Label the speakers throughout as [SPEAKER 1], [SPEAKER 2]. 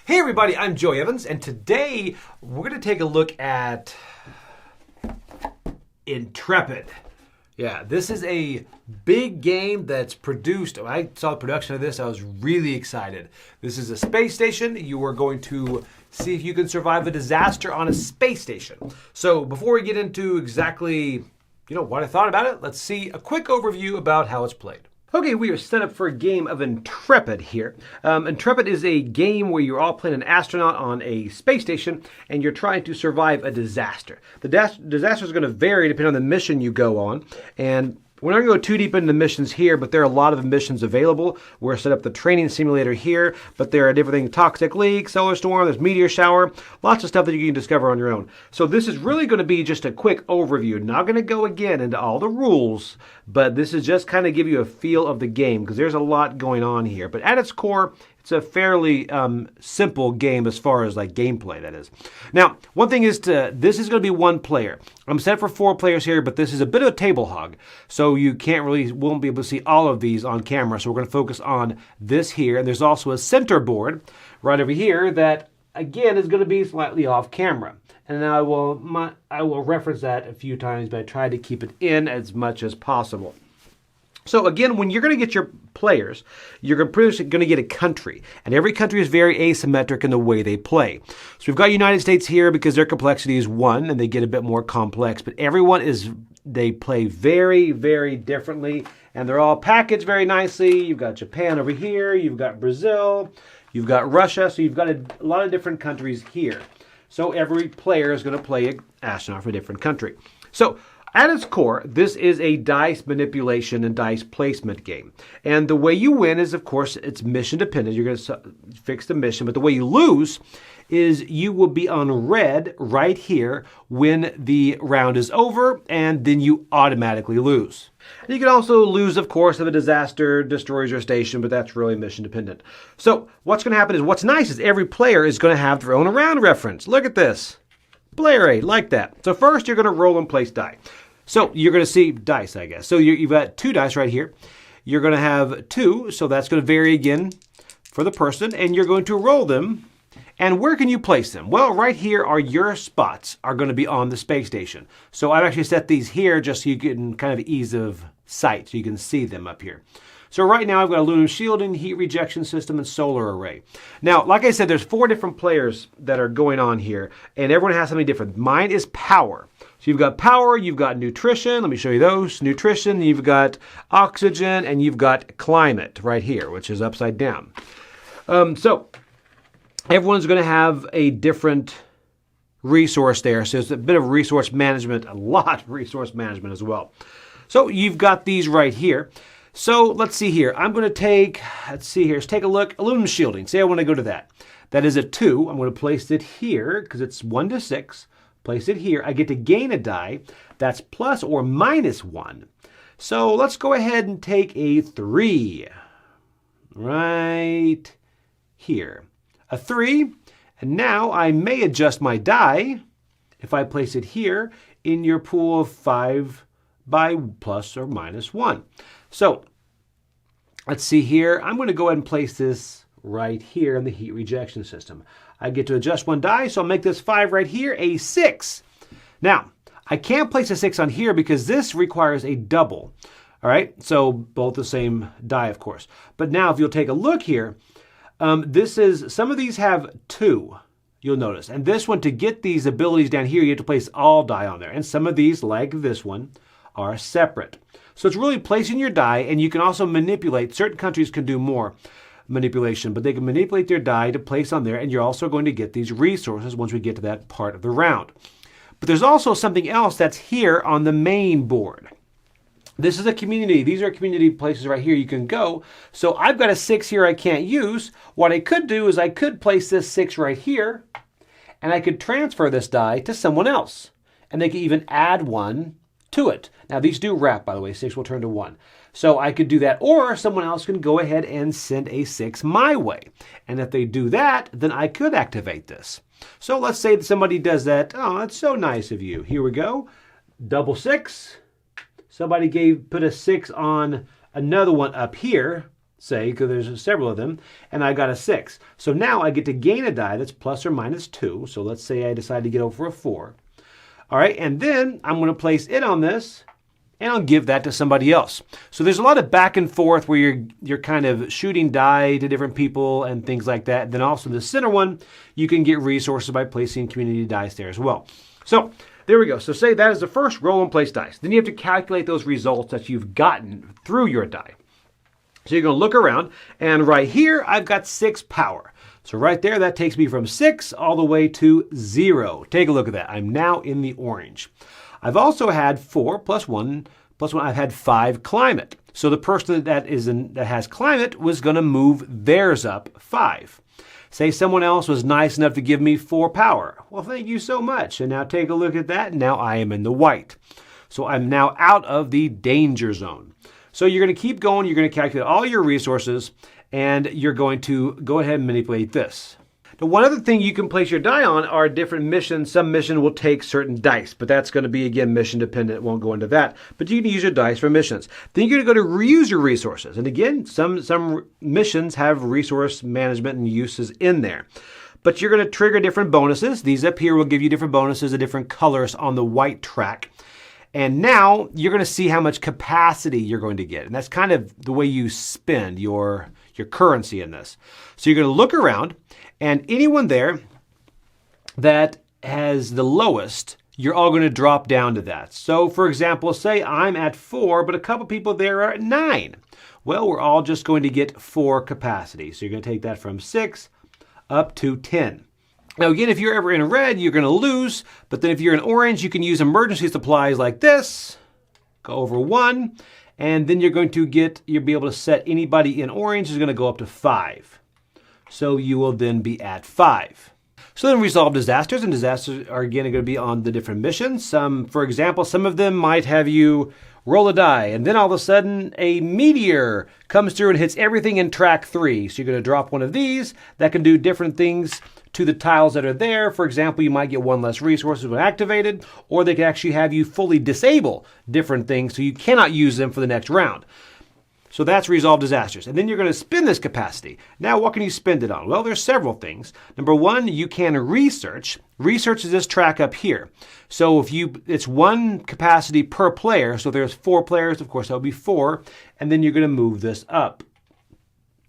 [SPEAKER 1] Hey everybody, I'm Joey Evans, and today we're going to take a look at Intrepid. Yeah, this is a big game that's produced. When I saw the production of this, I was really excited. This is a space station. You are going to see if you can survive a disaster on a space station. So before we get into exactly, what I thought about it, let's see a quick overview about how it's played. Okay, we are set up for a game of Intrepid here. Intrepid is a game where you're all playing an astronaut on a space station and you're trying to survive a disaster. The disaster is going to vary depending on the mission you go on, and we're not going to go too deep into the missions here, but there are a lot of missions available. We're set up the training simulator here, but there are different things: toxic leak, solar storm, there's meteor shower, lots of stuff that you can discover on your own. So this is really going to be just a quick overview. Not going to go again into all the rules, but this is just kind of give you a feel of the game because there's a lot going on here. But at its core, it's a fairly simple game as far as like gameplay, that is. Now, one thing is this is going to be one player. I'm set for 4 players here, but this is a bit of a table hog. So you won't be able to see all of these on camera. So we're going to focus on this here. And there's also a center board right over here that, again, is going to be slightly off camera. And I will reference that a few times, but I try to keep it in as much as possible. So again, when you're going to get your players, you're pretty much going to get a country. And every country is very asymmetric in the way they play. So we've got United States here because their complexity is 1 and they get a bit more complex. But they play very, very differently. And they're all packaged very nicely. You've got Japan over here. You've got Brazil. You've got Russia. So you've got a lot of different countries here. So every player is going to play an astronaut for a different country. So at its core, this is a dice manipulation and dice placement game. And the way you win is, of course, it's mission dependent. You're going to fix the mission. But the way you lose is you will be on red right here when the round is over, and then you automatically lose. And you can also lose, of course, if a disaster destroys your station, but that's really mission dependent. So what's going to happen is, what's nice is every player is going to have their own round reference. Look at this. Player 8, like that. So first you're going to roll and place die. So you're going to see dice, I guess. So you've got 2 dice right here. You're going to have 2, so that's going to vary again for the person, and you're going to roll them. And where can you place them? Well, right here are your spots are going to be on the space station. So I've actually set these here just so you can kind of ease of sight, so you can see them up here. So right now I've got aluminum shielding, heat rejection system, and solar array. Now, like I said, there's 4 different players that are going on here, and everyone has something different. Mine is power. So you've got power, you've got nutrition. Let me show you those. Nutrition, you've got oxygen, and you've got climate right here, which is upside down. So everyone's going to have a different resource there. So it's a bit of resource management, a lot of resource management as well. So you've got these right here. So let's see here. I'm going to let's take a look. Aluminum shielding. Say I want to go to that. That is a 2. I'm going to place it here because it's 1 to 6. Place it here. I get to gain a die. That's plus or minus 1. So let's go ahead and take a 3 right here. A 3. And now I may adjust my die if I place it here in your pool of 5 by plus or minus 1. So let's see here. I'm going to go ahead and place this right here in the heat rejection system. I get to adjust 1 die, so I'll make this 5 right here, a 6. Now, I can't place a 6 on here because this requires a double. All right, so both the same die, of course. But now if you'll take a look here, some of these have 2, you'll notice. And this one, to get these abilities down here, you have to place all die on there. And some of these, like this one, are separate. So it's really placing your die, and you can also manipulate. Certain countries can do more manipulation, but they can manipulate their die to place on there, and you're also going to get these resources once we get to that part of the round. But there's also something else that's here on the main board. This is a community. These are community places right here you can go. So I've got a 6 here I can't use. What I could do is I could place this 6 right here, and I could transfer this die to someone else, and they could even add 1 to it. Now these do wrap, by the way. 6 will turn to 1. So I could do that, or someone else can go ahead and send a 6 my way. And if they do that, then I could activate this. So let's say that somebody does that. Oh, that's so nice of you. Here we go. Double 6. Somebody put a 6 on another one up here. say, because there's several of them, and I got a 6. So now I get to gain a die that's plus or minus 2. So let's say I decide to get over a 4. All right, and then I'm going to place it on this, and I'll give that to somebody else. So there's a lot of back and forth where you're kind of shooting die to different people and things like that. Then also the center one, you can get resources by placing community dice there as well. So there we go. So say that is the first roll and place dice. Then you have to calculate those results that you've gotten through your die. So you're going to look around, and right here, I've got 6 power. So right there, that takes me from 6 all the way to 0. Take a look at that. I'm now in the orange. I've also had 4 plus 1, I've had 5 climate. So the person that has climate was going to move theirs up 5. Say someone else was nice enough to give me 4 power. Well, thank you so much. And now take a look at that. Now I am in the white. So I'm now out of the danger zone. So you're going to keep going. You're going to calculate all your resources, and you're going to go ahead and manipulate this. Now, one other thing you can place your die on are different missions. Some mission will take certain dice, but that's going to be, again, mission dependent. Won't go into that. But you can use your dice for missions. Then you're going to go to reuse your resources. And again, some missions have resource management and uses in there. But you're going to trigger different bonuses. These up here will give you different bonuses of different colors on the white track. And now you're going to see how much capacity you're going to get. And that's kind of the way you spend your currency in this. So you're going to look around, and anyone there that has the lowest, you're all going to drop down to that. So for example, say I'm at 4, but a couple people there are at 9. Well, we're all just going to get 4 capacity. So you're going to take that from 6 up to 10. Now again, if you're ever in red, you're going to lose, but then if you're in orange, you can use emergency supplies like this, go over 1, and then you'll be able to set anybody in orange is going to go up to 5. So you will then be at 5. So then resolve disasters, and disasters are again going to be on the different missions. For example, some of them might have you roll a die, and then all of a sudden a meteor comes through and hits everything in track 3. So you're going to drop one of these that can do different things to the tiles that are there. For example, you might get 1 less resources when activated, or they can actually have you fully disable different things so you cannot use them for the next round. So that's resolve disasters. And then you're going to spend this capacity. Now, what can you spend it on? Well, there's several things. Number 1, you can research. Research is this track up here. So it's 1 capacity per player. So there's 4 players, of course, that would be 4. And then you're going to move this up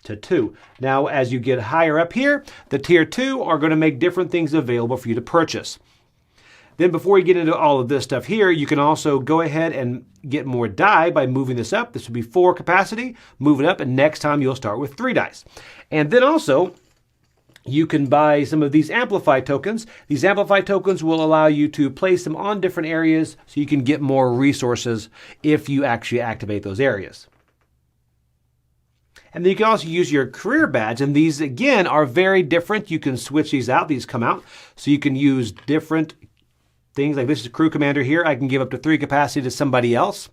[SPEAKER 1] to 2. Now, as you get higher up here, the tier 2 are going to make different things available for you to purchase. Then before you get into all of this stuff here, you can also go ahead and get more die by moving this up. This would be 4 capacity, move it up, and next time you'll start with 3 dice. And then also, you can buy some of these amplify tokens. These amplify tokens will allow you to place them on different areas so you can get more resources if you actually activate those areas. And then you can also use your career badge, and these again are very different. You can switch these out. These come out, so you can use different things. Like this is crew commander here. I can give up to 3 capacity to somebody else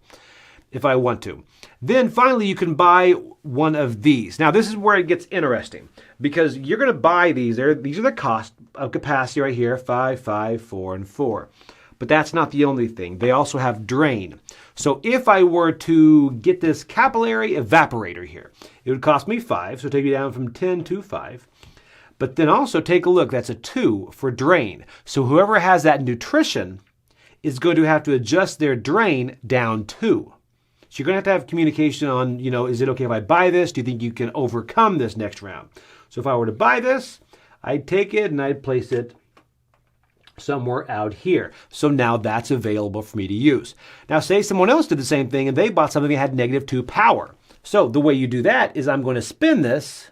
[SPEAKER 1] if I want to. Then finally, you can buy one of these. Now this is where it gets interesting because you're going to buy these. These are the cost of capacity right here: 5, 5, 4, and 4. But that's not the only thing. They also have drain. So if I were to get this capillary evaporator here, it would cost me 5, so take me down from 10 to 5. But then also take a look, that's a 2 for drain. So whoever has that nutrition is going to have to adjust their drain down 2. So you're going to have communication on, is it okay if I buy this? Do you think you can overcome this next round? So if I were to buy this, I'd take it and I'd place it somewhere out here. So now that's available for me to use. Now say someone else did the same thing and they bought something that had -2 power. So the way you do that is I'm going to spin this.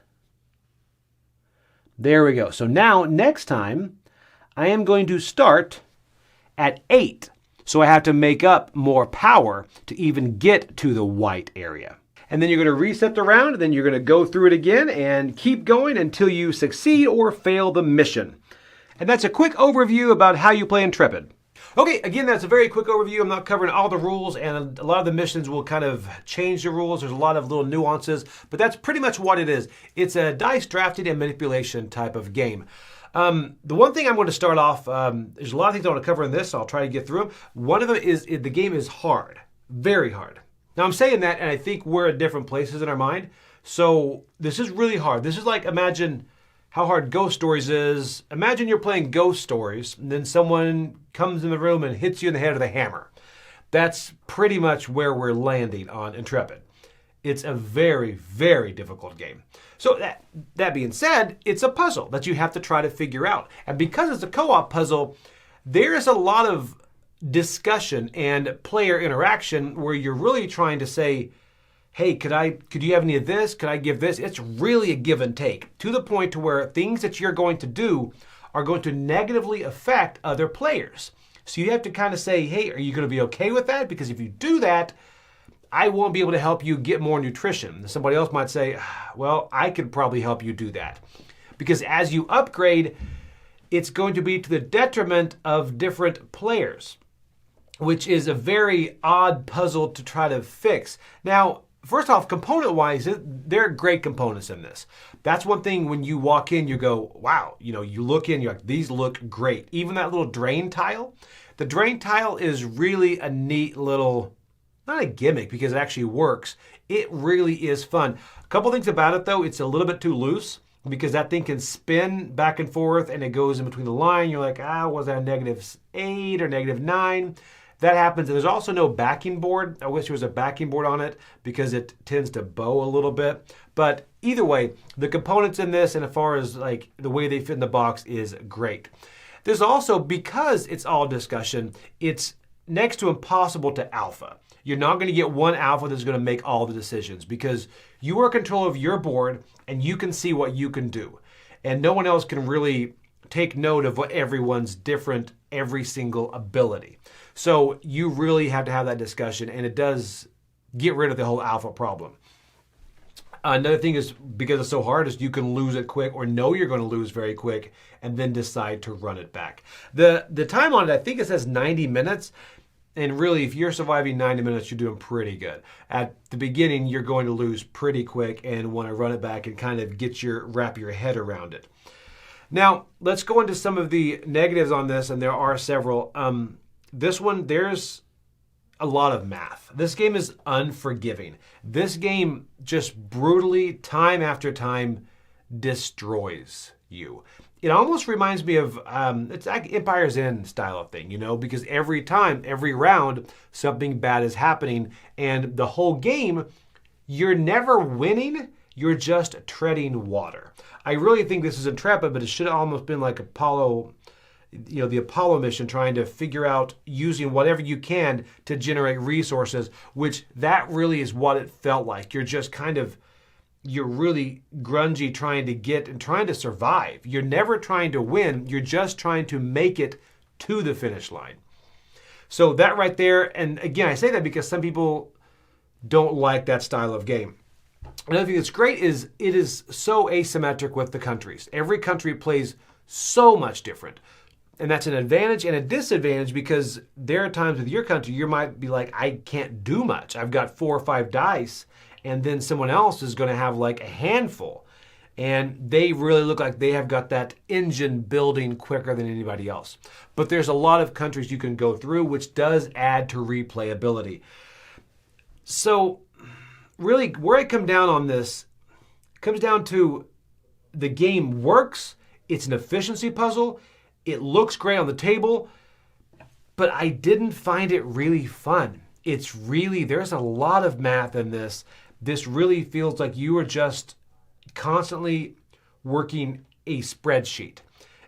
[SPEAKER 1] There we go. So now next time I am going to start at 8. So I have to make up more power to even get to the white area. And then you're going to reset the round, and then you're going to go through it again and keep going until you succeed or fail the mission. And that's a quick overview about how you play Intrepid. Okay, again, that's a very quick overview. I'm not covering all the rules, and a lot of the missions will kind of change the rules. There's a lot of little nuances, but that's pretty much what it is. It's a dice drafting and manipulation type of game. The one thing I'm going to start off, there's a lot of things I want to cover in this, so I'll try to get through them. One of them is the game is hard, very hard. Now I'm saying that, and I think we're at different places in our mind. So this is really hard. This is like, imagine how hard Ghost Stories is. Imagine you're playing Ghost Stories, and then someone comes in the room and hits you in the head with a hammer. That's pretty much where we're landing on Intrepid. It's a very, very difficult game. So that being said, it's a puzzle that you have to try to figure out. And because it's a co-op puzzle, there is a lot of discussion and player interaction where you're really trying to say, hey, could you have any of this? Could I give this? It's really a give and take, to the point to where things that you're going to do are going to negatively affect other players. So you have to kind of say, hey, are you going to be okay with that? Because if you do that, I won't be able to help you get more nutrition. Somebody else might say, well, I could probably help you do that. Because as you upgrade, it's going to be to the detriment of different players, which is a very odd puzzle to try to fix. Now, first off, component-wise, there are great components in this. That's one thing when you walk in, you go, wow, you look in, you're like, these look great. Even that little drain tile. The drain tile is really a neat little, not a gimmick because it actually works. It really is fun. A couple things about it though, it's a little bit too loose because that thing can spin back and forth and it goes in between the line. You're like, was that a -8 or -9? That happens. There's also no backing board. I wish there was a backing board on it because it tends to bow a little bit. But either way, the components in this and as far as like the way they fit in the box is great. There's also, because it's all discussion, it's next to impossible to alpha. You're not going to get one alpha that's going to make all the decisions because you are in control of your board and you can see what you can do. And no one else can really take note of what everyone's different, every single ability. So you really have to have that discussion, and it does get rid of the whole alpha problem. Another thing is, because it's so hard, is you can lose it quick or know you're going to lose very quick and then decide to run it back. The time on it, I think it says 90 minutes. And really, if you're surviving 90 minutes, you're doing pretty good. At the beginning, you're going to lose pretty quick and want to run it back and kind of wrap your head around it. Now, let's go into some of the negatives on this, and there are several. This one, there's a lot of math. This game is unforgiving. This game just brutally, time after time, destroys you. It almost reminds me of, it's like Empire's End style of thing, because every time, every round, something bad is happening. And the whole game, you're never winning, you're just treading water. I really think this is Intrepid, but it should have almost been like Apollo, the Apollo mission, trying to figure out using whatever you can to generate resources, which that really is what it felt like. You're really grungy trying to get and trying to survive. You're never trying to win. You're just trying to make it to the finish line. So that right there, and again, I say that because some people don't like that style of game. Another thing that's great is it is so asymmetric with the countries. Every country plays so much different. And that's an advantage and a disadvantage because there are times with your country you might be like, I can't do much. I've got 4 or 5 dice. And then someone else is going to have like a handful. And they really look like they have got that engine building quicker than anybody else. But there's a lot of countries you can go through, which does add to replayability. So really, where I come down on this comes down to the game works. It's an efficiency puzzle. It looks great on the table. But I didn't find it really fun. There's a lot of math in this. This really feels like you are just constantly working a spreadsheet.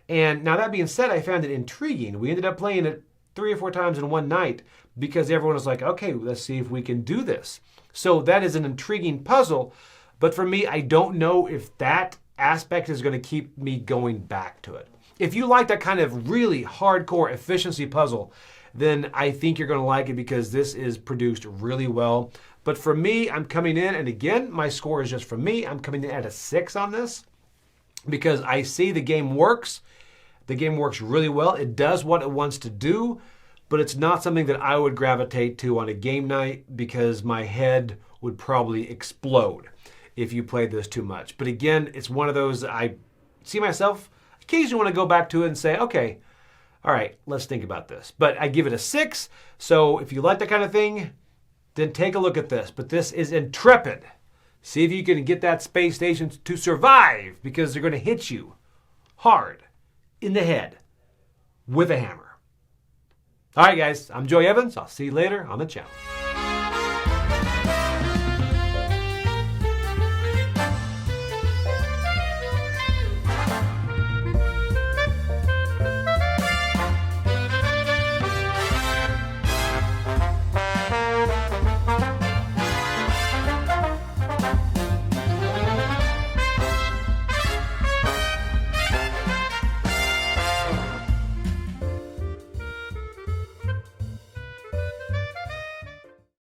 [SPEAKER 1] And now that being said, I found it intriguing. We ended up playing it 3 or 4 times in one night because everyone was like, okay, let's see if we can do this. So that is an intriguing puzzle. But for me, I don't know if that aspect is going to keep me going back to it. If you like that kind of really hardcore efficiency puzzle, then I think you're going to like it because this is produced really well. But for me, I'm coming in, and again, my score is just for me. I'm coming in at a 6 on this because I see the game works. The game works really well. It does what it wants to do, but it's not something that I would gravitate to on a game night because my head would probably explode if you played this too much. But again, it's one of those I see myself occasionally want to go back to it and say, okay, all right, let's think about this. But I give it a 6. So if you like that kind of thing, then take a look at this. But this is Intrepid. See if you can get that space station to survive, because they're going to hit you hard in the head with a hammer. All right, guys, I'm Joey Evans. I'll see you later on the channel.